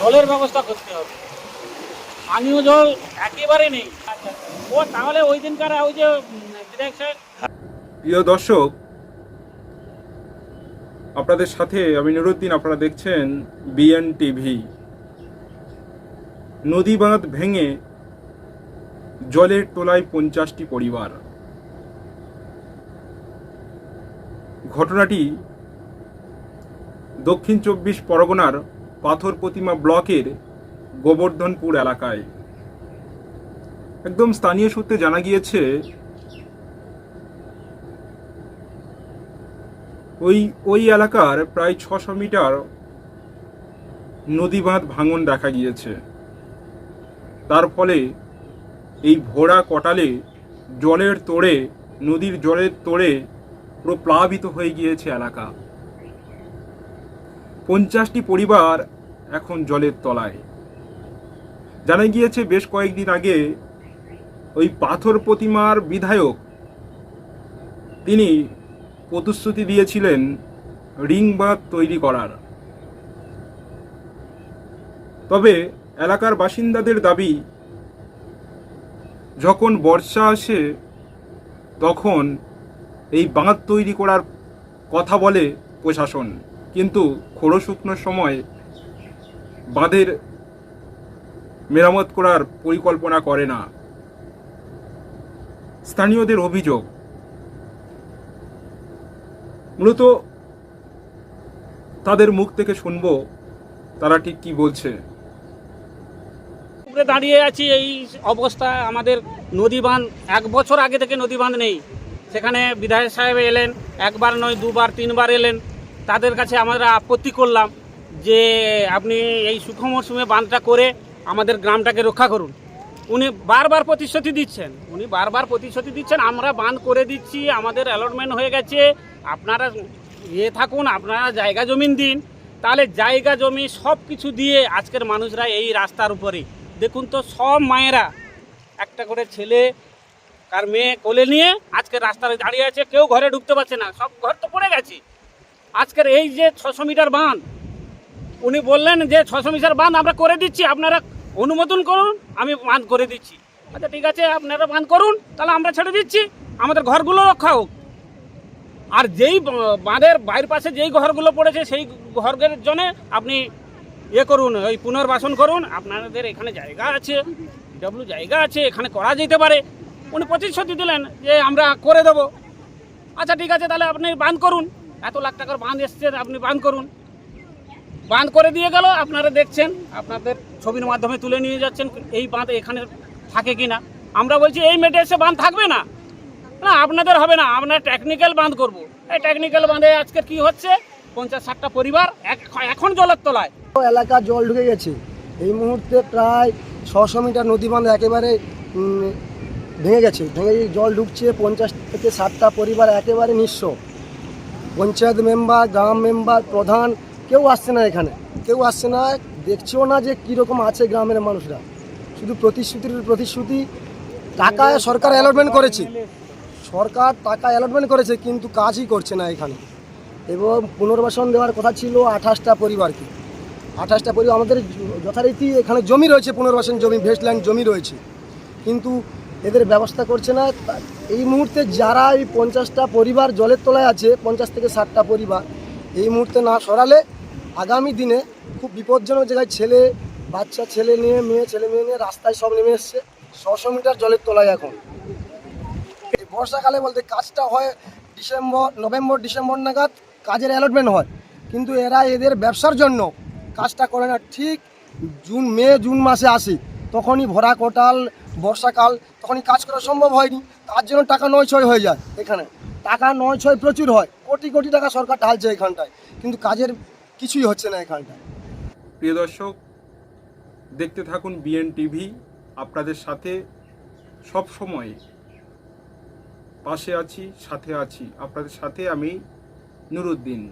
জলের ব্যবস্থা করতে হবে। পানীয় জল একেবারে নেই। ও তাহলে ওই দিনকার ওই যে বিধায়ক সাহেব। প্রিয় দর্শক, আপনাদের সাথে আমি নুরুদ্দিন। আপনারা দেখছেন বিএন টিভি। নদী বাঁধ ভেঙে জলের তলায় 50টি পরিবার। ঘটনাটি দক্ষিণ 24 পরগনার পাথর প্রতিমা ব্লকের গোবর্ধনপুর এলাকায়। একদম স্থানীয় সূত্রে জানা গিয়েছে ওই এলাকার প্রায় 600 মিটার নদী বাঁধ ভাঙন দেখা গিয়েছে। তার ফলে এই ভোড়া কটালে জলের তোড়ে, নদীর জলের তোড়ে পুরো প্লাবিত হয়ে গিয়েছে এলাকা। 50টি পরিবার এখন জলের তলায়। জানা গিয়েছে বেশ কয়েকদিন আগে ওই পাথর প্রতিমার বিধায়ক তিনি প্রতিশ্রুতি দিয়েছিলেন রিং বাঁধ তৈরি করার। তবে এলাকার বাসিন্দাদের দাবি, যখন বর্ষা আসে তখন এই বাঁধ তৈরি করার কথা বলে প্রশাসন, কিন্তু খোঁড়ো শুকনোর সময় বাঁধের মেরামত করার পরিকল্পনা করে না। স্থানীয়দের অভিযোগ, মূলত তাদের মুখ থেকে শুনবো তারা ঠিক কি বলছে। উপরে দাঁড়িয়ে আছি, এই অবস্থা। আমাদের নদী বাঁধ 1 বছর আগে থেকে নদী বাঁধ নেই। সেখানে বিধায়ক সাহেব এলেন, একবার নয় দুবার 3বার এলেন। তাদের কাছে আমরা আপত্তি করলাম যে আপনি এই শুকনো মরশুমে বাঁধটা করে আমাদের গ্রামটাকে রক্ষা করুন। উনি বারবার প্রতিশ্রুতি দিচ্ছেন, আমরা বাঁধ করে দিচ্ছি, আমাদের অ্যালটমেন্ট হয়ে গেছে, আপনারা থাকুন, আপনারা জায়গা জমিন দিন। তাহলে জায়গা জমি সব কিছু দিয়ে আজকের মানুষরা এই রাস্তার উপরে দেখুন তো, সব মায়েরা একটা করে ছেলে আর মেয়ে কোলে নিয়ে আজকের রাস্তায় দাঁড়িয়ে আছে। কেউ ঘরে ঢুকতে পারছে না, সব ঘর তো পড়ে গেছে। আজকের এই যে 600 মিটার বাঁধ, উনি বললেন যে 600 মিটার বাঁধ আমরা করে দিচ্ছি, আপনারা অনুমোদন করুন, আমি বাঁধ করে দিচ্ছি। আচ্ছা ঠিক আছে, আপনারা বাঁধ করুন, তাহলে আমরা ছেড়ে দিচ্ছি, আমাদের ঘরগুলো রক্ষা হোক। আর যেই বাঁধের বাইরের পাশে যেই ঘরগুলো পড়েছে সেই ঘরের জন্য আপনি করুন, ওই পুনর্বাসন করুন, আপনাদের এখানে জায়গা আছে, জায়গা আছে, এখানে করা যেতে পারে। উনি প্রতিশ্রুতি দিলেন যে আমরা করে দেবো। আচ্ছা ঠিক আছে, তাহলে আপনি বাঁধ করুন, এত লাখ টাকার বাঁধ এসছে, আপনি বাঁধ করুন। বাঁধ করে দিয়ে গেল, আপনারা দেখছেন, আপনাদের ছবির মাধ্যমে তুলে নিয়ে যাচ্ছেন এই বাঁধ এখানে থাকে কি না। আমরা বলছি এই মেটে এসে বাঁধ থাকবে না, না আপনাদের হবে না, আমরা টেকনিক্যাল বাঁধ করব। এই টেকনিক্যাল বাঁধে আজকে কি হচ্ছে, 50-60টা পরিবার এখন জলের তলায়। এলাকা জল ঢুকে গেছে। এই মুহূর্তে প্রায় 600 মিটার নদী বাঁধ একেবারে ভেঙে গেছে। জল ঢুকছে, 50 থেকে 60টা পরিবার একেবারে নিঃস্ব। পঞ্চায়েত মেম্বার, গ্রাম মেম্বার, প্রধান কেউ আসছে না, এখানে কেউ আসছে না, দেখছেও না যে কীরকম আছে গ্রামের মানুষরা। শুধু প্রতিশ্রুতি। টাকা সরকার অ্যালটমেন্ট করেছে, কিন্তু কাজই করছে না এখানে। এবং পুনর্বাসন দেওয়ার কথা ছিল 28টা পরিবারকে। 28টা পরিবার আমাদের যথারীতি এখানে জমি রয়েছে, পুনর্বাসন জমি, ভেস্টল্যান্ড জমি রয়েছে, কিন্তু এদের ব্যবস্থা করছে না। এই মুহূর্তে যারা এই 50টা পরিবার জলের তলায় আছে, 50 থেকে 60টা পরিবার, এই মুহূর্তে না সরালে আগামী দিনে খুব বিপজ্জনক জায়গায় ছেলে মেয়ে নিয়ে রাস্তায় সব নেমে এসছে। 600 মিটার জলের তলায় এখন। বর্ষাকালে বলতে কাজটা হয় নভেম্বর ডিসেম্বর নাগাদ কাজের অ্যালটমেন্ট হয়, কিন্তু এরা এদের ব্যবসার জন্য কাজটা করে না। ঠিক জুন মাসে আসে, তখনই ভরা কোটাল বর্ষাকাল, তখনই কাজ করা সম্ভব হয়নি। তার জন্য টাকা নয় হয়ে যায়। এখানে টাকা নয় প্রচুর হয়, কোটি কোটি টাকা সরকার ঢালছে এখানটায়, কিন্তু কাজের কিছুই হচ্ছে না এখানটায়। প্রিয় দর্শক, দেখতে থাকুন বিএন টিভি। আপনাদের সাথে সব সময় পাশে আছি, সাথে আছি। আপনাদের সাথে আমি নুরুদ্দিন।